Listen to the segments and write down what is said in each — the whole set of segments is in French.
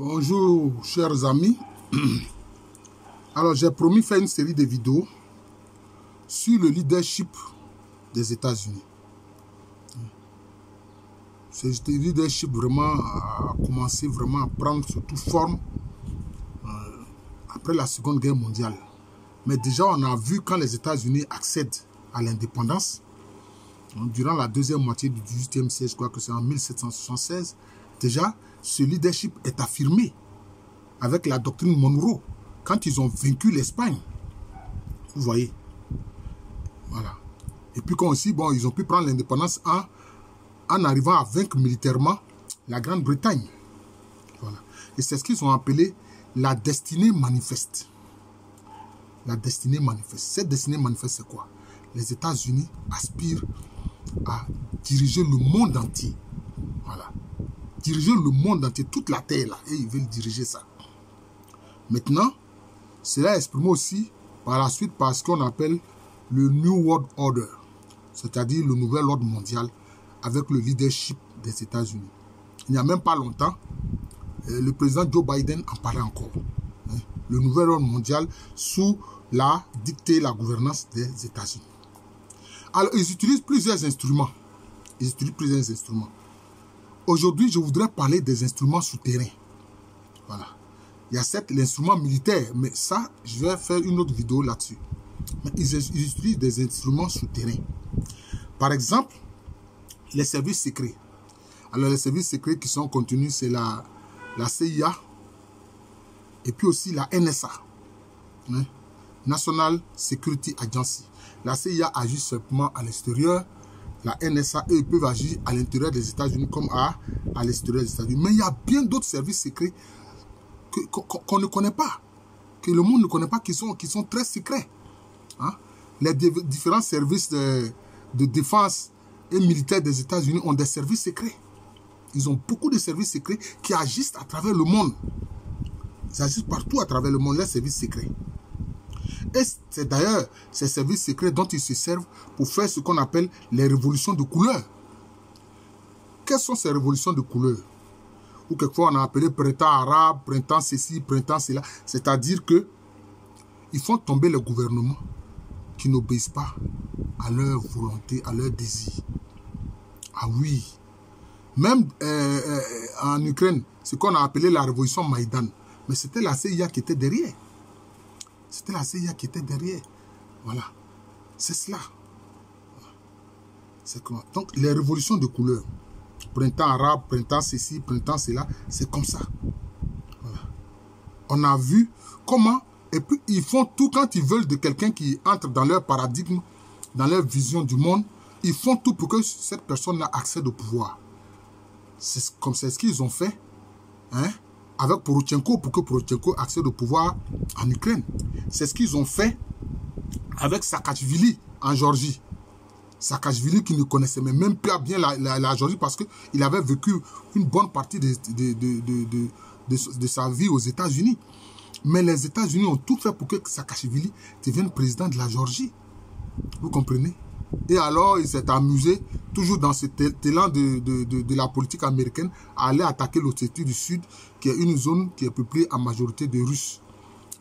Bonjour chers amis. Alors j'ai promis faire une série de vidéos sur le leadership des États-Unis. Ce leadership vraiment a commencé vraiment à prendre surtout forme après la Seconde Guerre mondiale. Mais déjà on a vu quand les États-Unis accèdent à l'indépendance, durant la deuxième moitié du XVIIIe siècle, je crois que c'est en 1776, déjà ce leadership est affirmé avec la doctrine Monroe, quand ils ont vaincu l'Espagne. Vous voyez. Voilà. Et puis quand aussi, bon, ils ont pu prendre l'indépendance en arrivant à vaincre militairement la Grande-Bretagne. Voilà. Et c'est ce qu'ils ont appelé la destinée manifeste. La destinée manifeste. Cette destinée manifeste, c'est quoi? Les États-Unis aspirent à diriger le monde entier. Voilà. Diriger le monde entier, toute la terre là, et ils veulent diriger ça. Maintenant, cela est exprimé aussi par la suite par ce qu'on appelle le New World Order, c'est-à-dire le nouvel ordre mondial avec le leadership des États-Unis. Il n'y a même pas longtemps, le président Joe Biden en parlait encore. Le nouvel ordre mondial sous la dictée, la gouvernance des États-Unis. Alors, ils utilisent plusieurs instruments. Aujourd'hui, je voudrais parler des instruments souterrains. Voilà. Il y a certes l'instrument militaire, mais ça, je vais faire une autre vidéo là-dessus. Mais ils utilisent des instruments souterrains. Par exemple, les services secrets. Alors, les services secrets qui sont contenus, c'est la CIA et puis aussi la NSA. National Security Agency. La CIA agit simplement à l'extérieur. La NSA, eux, peuvent agir à l'intérieur des États-Unis comme à l'extérieur des États-Unis. Mais il y a bien d'autres services secrets qu'on ne connaît pas, que le monde ne connaît pas, qui sont très secrets. Les différents services de défense et militaires des États-Unis ont des services secrets. Ils ont beaucoup de services secrets qui agissent à travers le monde. Ils agissent partout à travers le monde, les services secrets. Et c'est d'ailleurs ces services secrets dont ils se servent pour faire ce qu'on appelle les révolutions de couleur. Quelles sont ces révolutions de couleur? Ou quelquefois on a appelé printemps arabe, printemps ceci, printemps cela. C'est-à-dire que ils font tomber les gouvernements qui n'obéissent pas à leur volonté, à leur désir. Ah oui. Même en Ukraine, ce qu'on a appelé la révolution Maïdan. Mais c'était la CIA qui était derrière. C'était la CIA qui était derrière. Voilà. C'est cela. C'est comment? Donc, les révolutions de couleur. Printemps arabe, printemps ceci, printemps cela. C'est comme ça. Voilà. On a vu comment. Et puis, ils font tout quand ils veulent de quelqu'un qui entre dans leur paradigme, dans leur vision du monde. Ils font tout pour que cette personne-là accède au pouvoir. C'est comme c'est ce qu'ils ont fait. Avec Porochenko, pour que Porochenko accède au pouvoir en Ukraine. C'est ce qu'ils ont fait avec Saakashvili en Géorgie. Saakashvili qui ne connaissait même pas bien la Géorgie parce qu'il avait vécu une bonne partie de sa vie aux États-Unis. Mais les États-Unis ont tout fait pour que Saakashvili devienne président de la Géorgie. Vous comprenez? Et alors, il s'est amusé, toujours dans cet élan de la politique américaine, à aller attaquer l'Ossétie du Sud, qui est une zone qui est peuplée en majorité de Russes.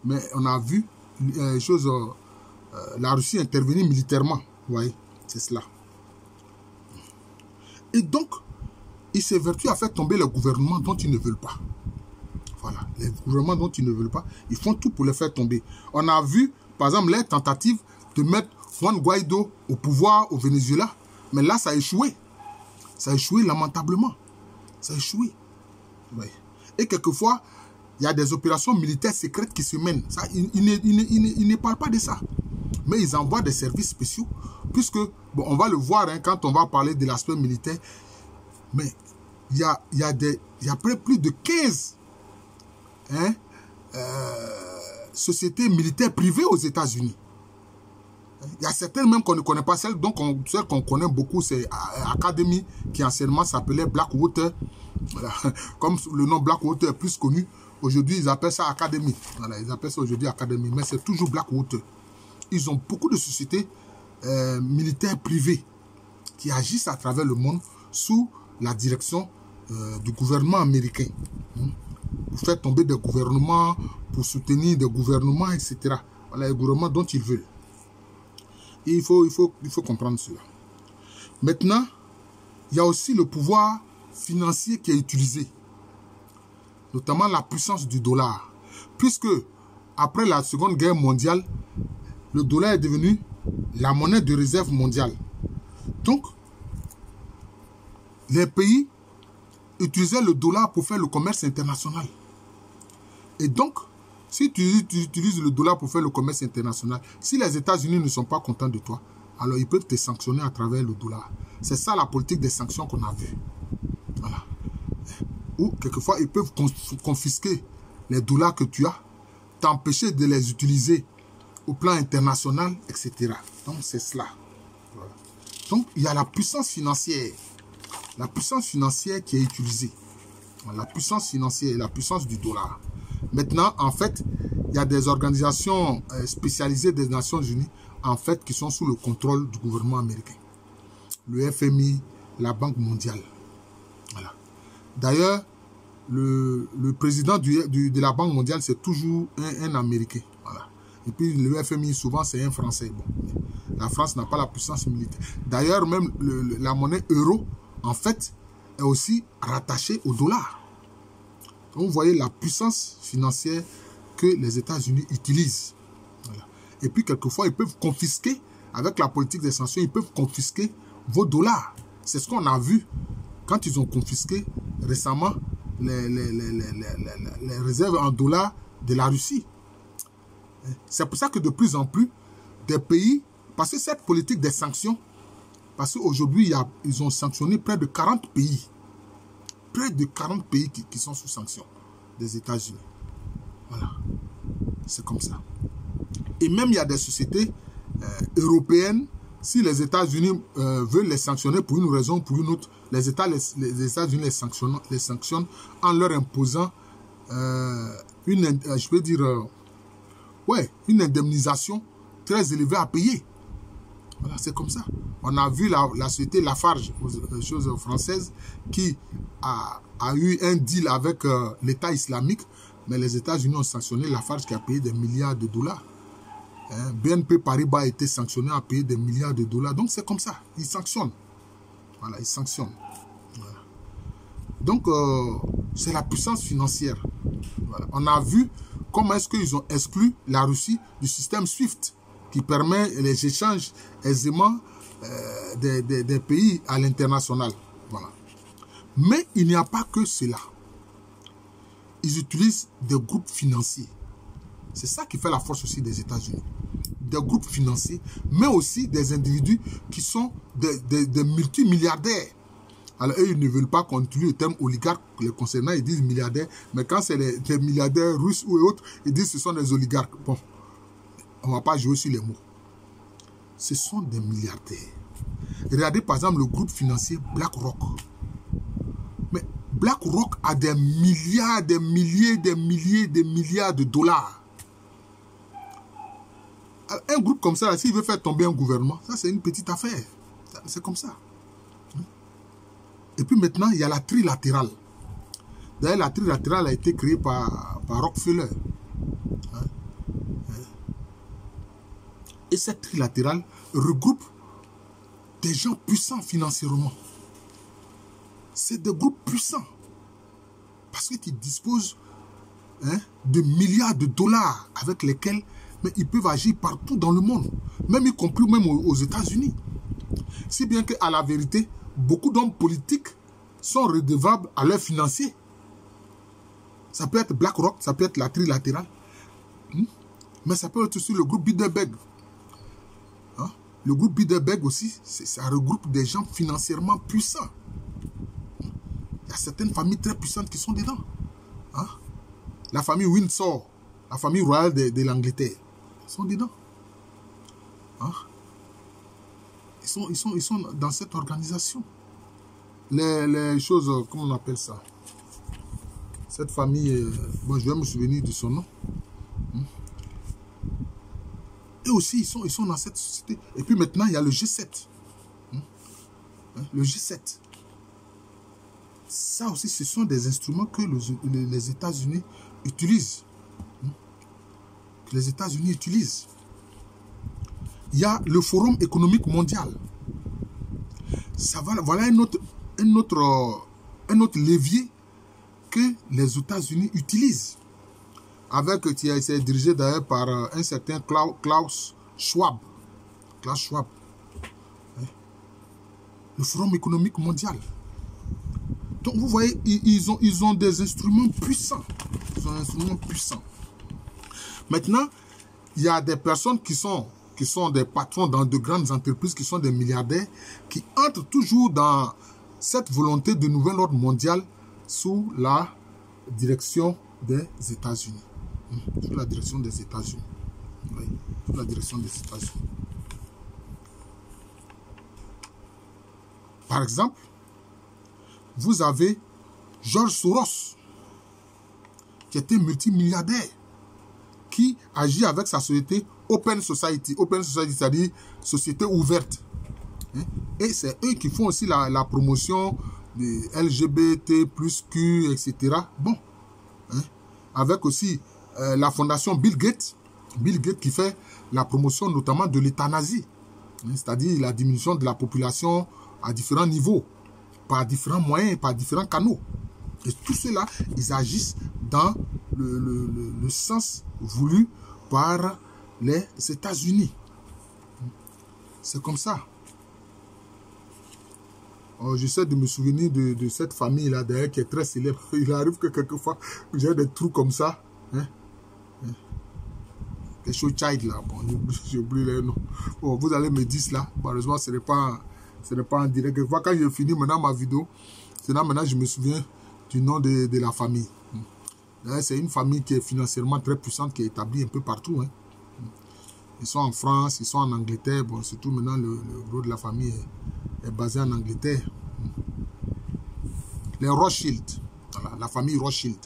Mais on a vu la Russie intervenir militairement. Vous voyez, c'est cela. Et donc, il s'évertue à faire tomber les gouvernements dont ils ne veulent pas. Voilà, les gouvernements dont ils ne veulent pas, ils font tout pour les faire tomber. On a vu, par exemple, les tentatives de mettre Juan Guaido au pouvoir au Venezuela. Mais là, ça a échoué. Ça a échoué lamentablement. Ça a échoué. Oui. Et quelquefois, il y a des opérations militaires secrètes qui se mènent. Ça, ils ne parlent pas de ça. Mais ils envoient des services spéciaux. Puisque, bon, on va le voir quand on va parler de l'aspect militaire. Mais il y a plus de 15 sociétés militaires privées aux États-Unis. Il y a certaines même qu'on ne connaît pas. Celles qu'on connaît beaucoup, c'est Academy, qui anciennement s'appelait Blackwater. Voilà. Comme le nom Blackwater est plus connu, aujourd'hui ils appellent ça Academy. Voilà, ils appellent ça aujourd'hui Academy, mais c'est toujours Blackwater. Ils ont beaucoup de sociétés militaires privées qui agissent à travers le monde sous la direction du gouvernement américain. pour faire tomber des gouvernements, pour soutenir des gouvernements, etc. Voilà, les gouvernements dont ils veulent. Et il faut comprendre cela. Maintenant, il y a aussi le pouvoir financier qui est utilisé, notamment la puissance du dollar. Puisque, après la Seconde Guerre mondiale, le dollar est devenu la monnaie de réserve mondiale. Donc, les pays utilisaient le dollar pour faire le commerce international. Et donc, si tu utilises le dollar pour faire le commerce international, si les États-Unis ne sont pas contents de toi, alors ils peuvent te sanctionner à travers le dollar. C'est ça la politique des sanctions qu'on a vue. Voilà. Ou quelquefois, ils peuvent confisquer les dollars que tu as, t'empêcher de les utiliser au plan international, etc. Donc, c'est cela. Voilà. Donc, il y a la puissance financière. La puissance financière qui est utilisée. La puissance financière et la puissance du dollar. Maintenant, en fait, il y a des organisations spécialisées des Nations Unies, en fait, qui sont sous le contrôle du gouvernement américain. Le FMI, la Banque mondiale. Voilà. D'ailleurs, le président de la Banque mondiale, c'est toujours un Américain. Voilà. Et puis, le FMI, souvent, c'est un Français. Bon. La France n'a pas la puissance militaire. D'ailleurs, même la monnaie euro, en fait, est aussi rattachée au dollar. Donc, vous voyez la puissance financière que les États-Unis utilisent. Voilà. Et puis, quelquefois, ils peuvent confisquer, avec la politique des sanctions, ils peuvent confisquer vos dollars. C'est ce qu'on a vu quand ils ont confisqué récemment les réserves en dollars de la Russie. C'est pour ça que de plus en plus, des pays, parce que cette politique des sanctions, parce qu'aujourd'hui, ils ont sanctionné près de 40 pays. Près de 40 pays qui sont sous sanction des États-Unis. Voilà. C'est comme ça. Et même, il y a des sociétés européennes, si les États-Unis veulent les sanctionner pour une raison ou pour une autre, les États-Unis les sanctionnent en leur imposant une indemnisation très élevée à payer. Voilà, c'est comme ça. On a vu la société Lafarge, chose française, qui a eu un deal avec l'État islamique, mais les États-Unis ont sanctionné Lafarge qui a payé des milliards de dollars. BNP Paribas a été sanctionné à payer des milliards de dollars. Donc c'est comme ça, ils sanctionnent. Voilà, ils sanctionnent. Voilà. Donc c'est la puissance financière. Voilà. On a vu comment est-ce qu'ils ont exclu la Russie du système SWIFT, qui permet les échanges aisément des pays à l'international. Voilà. Mais il n'y a pas que cela. Ils utilisent des groupes financiers. C'est ça qui fait la force aussi des États-Unis. Des groupes financiers, mais aussi des individus qui sont des multimilliardaires. Alors, eux, ils ne veulent pas qu'on utilise le terme oligarque les concernant, ils disent milliardaires, mais quand c'est des milliardaires russes ou autres, ils disent que ce sont des oligarques. Bon, on ne va pas jouer sur les mots. Ce sont des milliardaires. Regardez par exemple le groupe financier BlackRock. Mais BlackRock a des milliards, des milliers de dollars. Un groupe comme ça, s'il veut faire tomber un gouvernement, ça c'est une petite affaire. C'est comme ça. Et puis maintenant, il y a la trilatérale. D'ailleurs, la trilatérale a été créée par Rockefeller. Et cette trilatérale regroupe des gens puissants financièrement. C'est des groupes puissants. Parce qu'ils disposent de milliards de dollars avec lesquels ils peuvent agir partout dans le monde. Même y compris même aux États-Unis. Si bien qu'à la vérité, beaucoup d'hommes politiques sont redevables à leurs financiers. Ça peut être BlackRock, ça peut être la trilatérale. Mais ça peut être aussi le groupe Bilderberg. Le groupe Bilderberg aussi, ça regroupe des gens financièrement puissants. Il y a certaines familles très puissantes qui sont dedans. La famille Windsor, la famille royale de l'Angleterre, ils sont dedans. Ils sont dans cette organisation. Les choses, comment on appelle ça? Cette famille, bon, je vais me souvenir de son nom. Et aussi, ils sont dans cette société. Et puis maintenant, il y a le G7. Le G7. Ça aussi, ce sont des instruments que les États-Unis utilisent. Que les États-Unis utilisent. Il y a le Forum économique mondial. Voilà un autre levier que les États-Unis utilisent. Qui a été dirigé d'ailleurs par un certain Klaus Schwab. Klaus Schwab. Le Forum économique mondial. Donc vous voyez, ils ont des instruments puissants. Ils ont des instruments puissants. Maintenant, il y a des personnes qui sont des patrons dans de grandes entreprises, qui sont des milliardaires, qui entrent toujours dans cette volonté de nouvel ordre mondial sous la direction des États-Unis. Sous la direction des États-Unis. Oui, sous la direction des États-Unis. Par exemple, vous avez George Soros, qui était multimilliardaire, qui agit avec sa société Open Society. Open Society, c'est-à-dire société ouverte. Et c'est eux qui font aussi la promotion des LGBT, plus Q, etc. Bon. Avec aussi la fondation Bill Gates. Bill Gates qui fait la promotion notamment de l'euthanasie. C'est-à-dire la diminution de la population à différents niveaux, par différents moyens, par différents canaux. Et tout cela, ils agissent dans le sens voulu par les États-Unis. C'est comme ça. J'essaie de me souvenir de cette famille-là, d'ailleurs, qui est très célèbre. Il arrive que quelquefois, j'ai des trous comme ça. Les show child, là. Bon, j'oublie les noms. Bon, vous allez me dire cela. Malheureusement, ce n'est pas en direct. Quelquefois, quand j'ai fini maintenant ma vidéo, c'est là maintenant je me souviens du nom de la famille. C'est une famille qui est financièrement très puissante, qui est établie un peu partout. Ils sont en France, ils sont en Angleterre. Bon, surtout maintenant, le gros de la famille est basé en Angleterre. Les Rothschild, voilà, la famille Rothschild.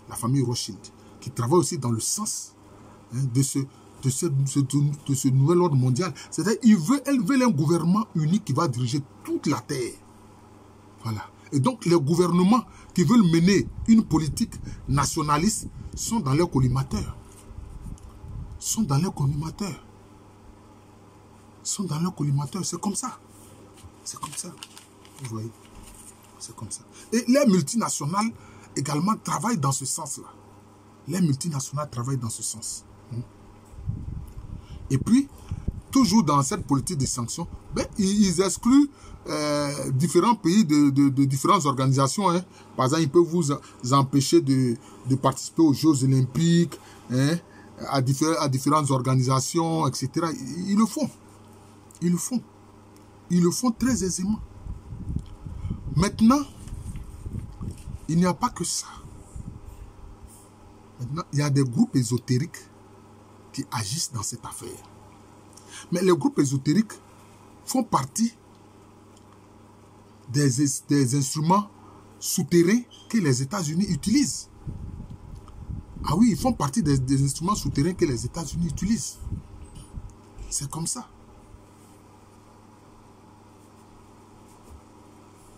La famille Rothschild, qui travaille aussi dans le sens de ce nouvel ordre mondial. C'est-à-dire qu'elle veut un gouvernement unique qui va diriger toute la Terre. Voilà. Et donc, les gouvernements qui veulent mener une politique nationaliste sont dans leur collimateur. C'est comme ça. C'est comme ça. Vous voyez? C'est comme ça. Et les multinationales également travaillent dans ce sens-là. Les multinationales travaillent dans ce sens. Et puis, toujours dans cette politique de sanctions, ils excluent différents pays de différentes organisations. Par exemple, ils peuvent vous empêcher de participer aux Jeux Olympiques, à différentes organisations, etc. Ils le font. Ils le font très aisément. Maintenant, il n'y a pas que ça. Maintenant, il y a des groupes ésotériques qui agissent dans cette affaire. Mais les groupes ésotériques font partie des instruments souterrains que les États-Unis utilisent. Ah oui, ils font partie des instruments souterrains que les États-Unis utilisent. C'est comme ça.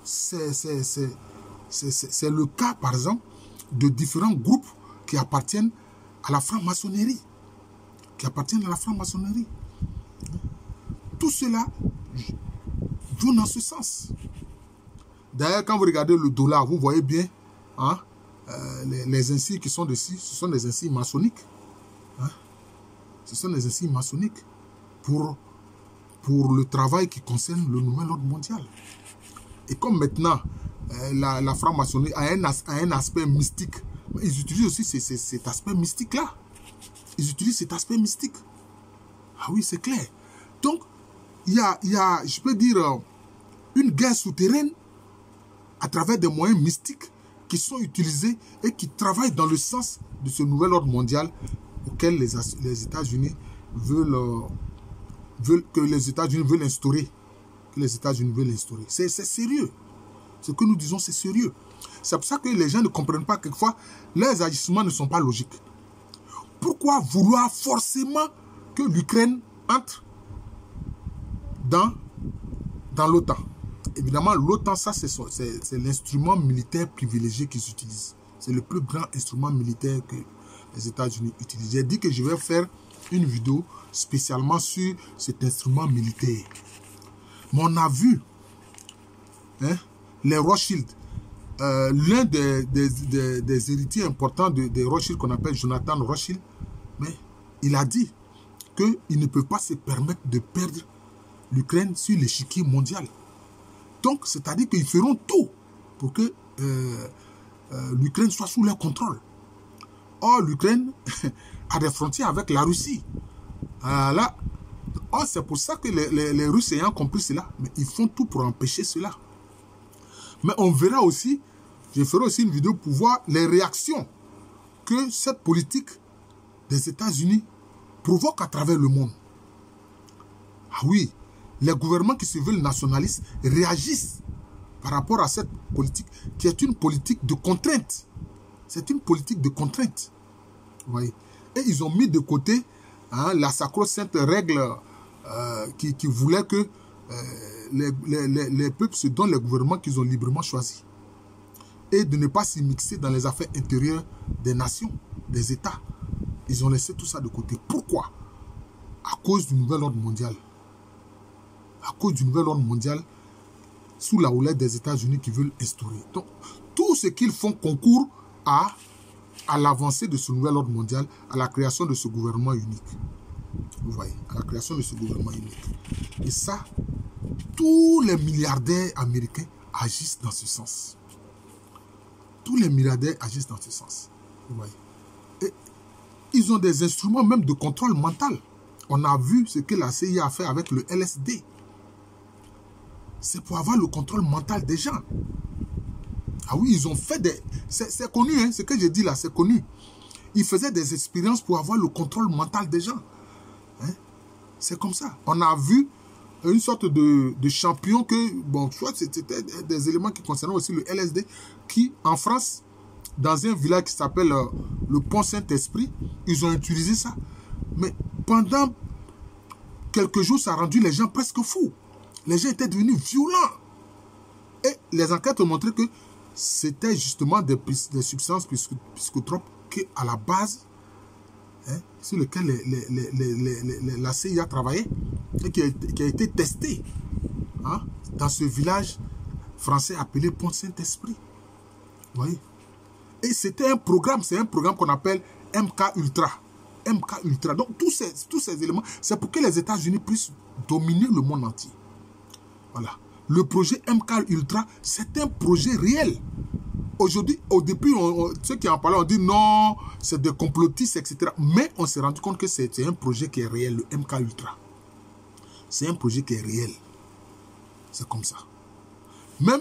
C'est le cas, par exemple, de différents groupes qui appartiennent à la franc-maçonnerie. Tout cela joue dans ce sens. D'ailleurs, quand vous regardez le dollar, vous voyez bien les insignes qui sont dessus, ce sont des insignes maçonniques. Ce sont des insignes maçonniques pour le travail qui concerne le nouvel ordre mondial. Et comme maintenant, la franc-maçonnerie a un aspect mystique, ils utilisent aussi cet aspect mystique-là. Ils utilisent cet aspect mystique. Ah oui, c'est clair. Donc, il y a, je peux dire, une guerre souterraine à travers des moyens mystiques qui sont utilisés et qui travaillent dans le sens de ce nouvel ordre mondial auquel les États-Unis veulent instaurer. Que les États-Unis veulent instaurer. C'est sérieux. Ce que nous disons, c'est sérieux. C'est pour ça que les gens ne comprennent pas quelquefois, leurs agissements ne sont pas logiques. Pourquoi vouloir forcément que l'Ukraine entre dans l'OTAN? évidemment, l'OTAN, ça, c'est l'instrument militaire privilégié qu'ils utilisent. C'est le plus grand instrument militaire que les États-Unis utilisent. J'ai dit que je vais faire une vidéo spécialement sur cet instrument militaire. Mais on a vu hein, les Rothschild. L'un des héritiers importants des Rothschild, qu'on appelle Jonathan Rothschild, mais il a dit qu'il ne peut pas se permettre de perdre l'Ukraine sur l'échiquier mondial. Donc, c'est-à-dire qu'ils feront tout pour que l'Ukraine soit sous leur contrôle. Or, l'Ukraine a des frontières avec la Russie. C'est pour ça que les Russes ayant compris cela, mais ils font tout pour empêcher cela. Mais on verra aussi, je ferai aussi une vidéo pour voir les réactions que cette politique des États-Unis provoque à travers le monde. Ah oui, les gouvernements qui se veulent nationalistes réagissent par rapport à cette politique qui est une politique de contrainte. C'est une politique de contrainte. Vous voyez. Et ils ont mis de côté la sacro-sainte règle qui voulait que les peuples se donnent les gouvernements qu'ils ont librement choisis. Et de ne pas s'y mixer dans les affaires intérieures des nations, des États. Ils ont laissé tout ça de côté. Pourquoi? À cause du nouvel ordre mondial. À cause du nouvel ordre mondial sous la houlette des États-Unis qui veulent instaurer. Donc, tout ce qu'ils font concourt à l'avancée de ce nouvel ordre mondial, à la création de ce gouvernement unique. Vous voyez, à la création de ce gouvernement unique. Et ça, tous les milliardaires américains agissent dans ce sens. Tous les milliardaires agissent dans ce sens. Vous voyez. Et ils ont des instruments même de contrôle mental. On a vu ce que la CIA a fait avec le LSD. C'est pour avoir le contrôle mental des gens. Ah oui, ils ont fait des... C'est connu, hein, ce que j'ai dit là, c'est connu. Ils faisaient des expériences pour avoir le contrôle mental des gens. Hein? C'est comme ça. On a vu une sorte de champion que... Bon, soit c'était des éléments qui concernaient aussi le LSD, qui, en France, dans un village qui s'appelle le Pont Saint-Esprit, ils ont utilisé ça. Mais pendant quelques jours, ça a rendu les gens presque fous. Les gens étaient devenus violents. Et les enquêtes ont montré que c'était justement des substances psychotropes qui, à la base, hein, sur lesquelles la CIA travaillait et qui a été testée hein, dans ce village français appelé Pont Saint-Esprit. Vous voyez? Et c'était un programme, c'est un programme qu'on appelle MK Ultra. MK Ultra. Donc tous ces éléments, c'est pour que les États-Unis puissent dominer le monde entier. Voilà. Le projet MK Ultra, c'est un projet réel. Aujourd'hui, au début, ceux qui en parlaient ont dit non, c'est des complotistes, etc. Mais on s'est rendu compte que c'est un projet qui est réel, le MK Ultra. C'est un projet qui est réel. C'est comme ça. Même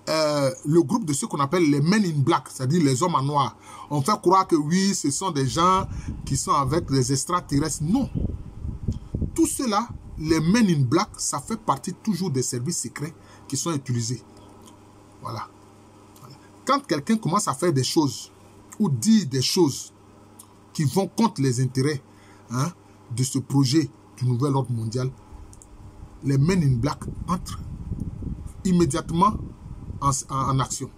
le groupe de ceux qu'on appelle les Men in Black, c'est-à-dire les hommes en noir, on fait croire que oui, ce sont des gens qui sont avec les extraterrestres. Non. Tout cela, les Men in Black, ça fait partie toujours des services secrets qui sont utilisés. Voilà. Quand quelqu'un commence à faire des choses ou dire des choses qui vont contre les intérêts hein, de ce projet du nouvel ordre mondial, les Men in Black entrent immédiatement en action.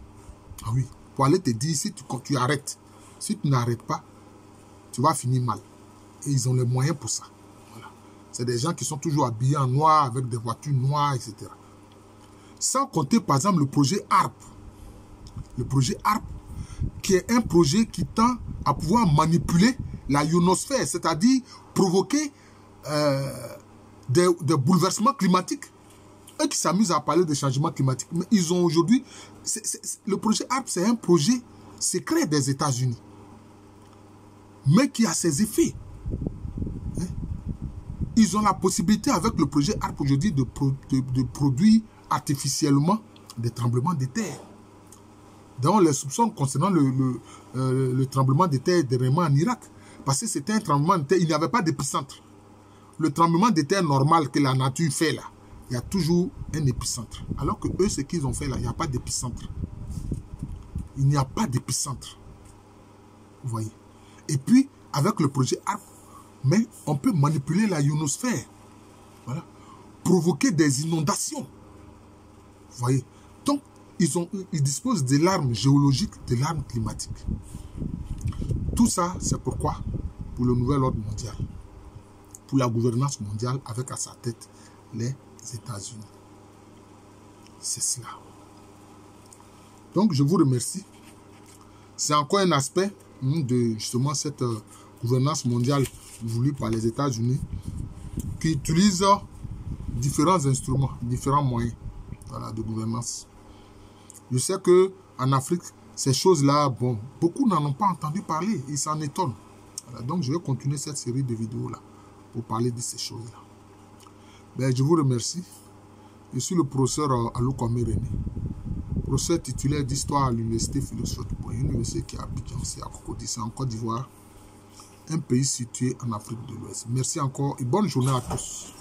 Ah oui, pour aller te dire si tu arrêtes. Si tu n'arrêtes pas, tu vas finir mal. Et ils ont les moyens pour ça. Voilà. C'est des gens qui sont toujours habillés en noir, avec des voitures noires, etc. Sans compter, par exemple, le projet ARP. Le projet ARP, qui est un projet qui tend à pouvoir manipuler la ionosphère, c'est-à-dire provoquer des bouleversements climatiques. Eux qui s'amusent à parler de changement climatique. Mais ils ont aujourd'hui... Le projet ARP, c'est un projet secret des États-Unis. Mais qui a ses effets. Hein? Ils ont la possibilité, avec le projet ARP aujourd'hui, de produire artificiellement des tremblements de terre. Donc, les soupçons concernant le tremblement de terre dernièrement en Irak. Parce que c'était un tremblement de terre, il n'y avait pas d'épicentre. Le tremblement de terre normal que la nature fait là, il y a toujours un épicentre. Alors que eux, ce qu'ils ont fait là, il n'y a pas d'épicentre. Il n'y a pas d'épicentre. Vous voyez. Et puis, avec le projet ARP, mais on peut manipuler la ionosphère. Voilà. Provoquer des inondations. voyez? Donc, ils disposent de l'arme géologique, de l'arme climatique. Tout ça, c'est pourquoi? Pour le nouvel ordre mondial. Pour la gouvernance mondiale, avec à sa tête les États-Unis. C'est cela. Donc, je vous remercie. C'est encore un aspect de justement cette gouvernance mondiale voulue par les États-Unis qui utilise différents instruments, différents moyens, voilà, de gouvernance. Je sais qu'en Afrique, ces choses-là, bon, beaucoup n'en ont pas entendu parler. Ils s'en étonnent. Voilà, donc, je vais continuer cette série de vidéos-là pour parler de ces choses-là. Ben, je vous remercie. Je suis le professeur Aloukwame René, professeur titulaire d'histoire à l'université philosophique, une université qui est à Abidjan, c'est à Cocody, c'est en Côte d'Ivoire, un pays situé en Afrique de l'Ouest. Merci encore et bonne journée à tous.